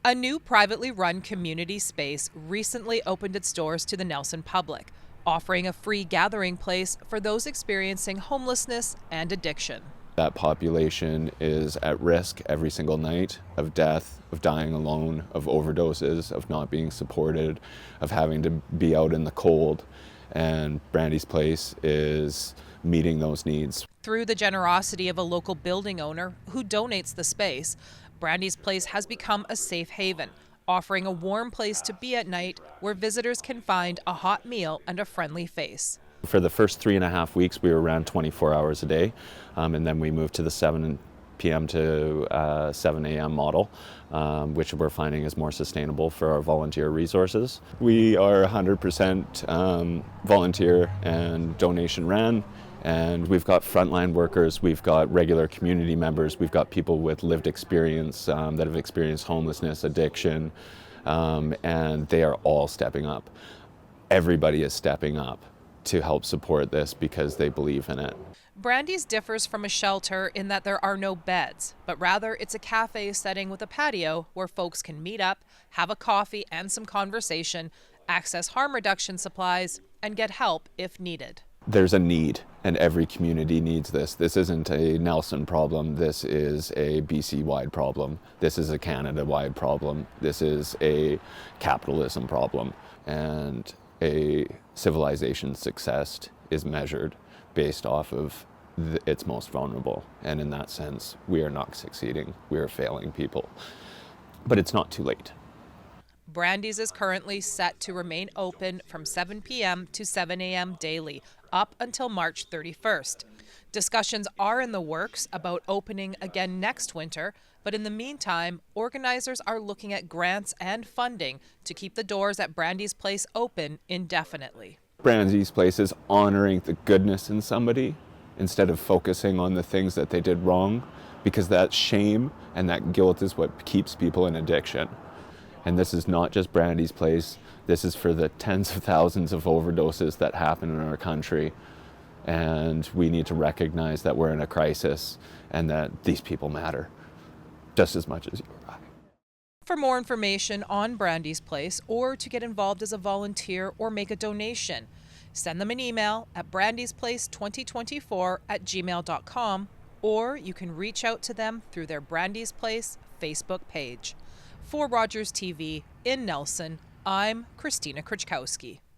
A new privately run community space recently opened its doors to the Nelson public, offering a free gathering place for those experiencing homelessness and addiction. That population is at risk every single night of death, of dying alone, of overdoses, of not being supported, of having to be out in the cold. And Brandi's Place is meeting those needs. Through the generosity of a local building owner who donates the space, Brandi's Place has become a safe haven, offering a warm place to be at night where visitors can find a hot meal and a friendly face. For the first 3.5 weeks, we were around 24 hours a day, and then we moved to the 7 p.m. to 7 a.m. model, which we're finding is more sustainable for our volunteer resources. We are 100% volunteer and donation ran, and we've got frontline workers, we've got regular community members, we've got people with lived experience that have experienced homelessness, addiction, and they are all stepping up. Everybody is stepping up to help support this because they believe in it. Brandi's differs from a shelter in that there are no beds, but rather it's a cafe setting with a patio where folks can meet up, have a coffee and some conversation, access harm reduction supplies, and get help if needed. There's a need, and every community needs this. This isn't a Nelson problem. This is a BC-wide problem. This is a Canada-wide problem. This is a capitalism problem. And a civilization's success is measured based off of its most vulnerable. And in that sense, we are not succeeding. We are failing people. But it's not too late. Brandi's is currently set to remain open from 7 p.m. to 7 a.m. daily, up until March 31st. Discussions are in the works about opening again next winter, but in the meantime, organizers are looking at grants and funding to keep the doors at Brandi's Place open indefinitely. Brandi's Place is honoring the goodness in somebody instead of focusing on the things that they did wrong, because that shame and that guilt is what keeps people in addiction. And this is not just Brandi's Place. This is for the tens of thousands of overdoses that happen in our country. And we need to recognize that we're in a crisis and that these people matter just as much as you or I. For more information on Brandi's Place or to get involved as a volunteer or make a donation, send them an email at brandisplace2024@gmail.com, or you can reach out to them through their Brandi's Place Facebook page. For Rogers TV in Nelson, I'm Christina Krichkowski.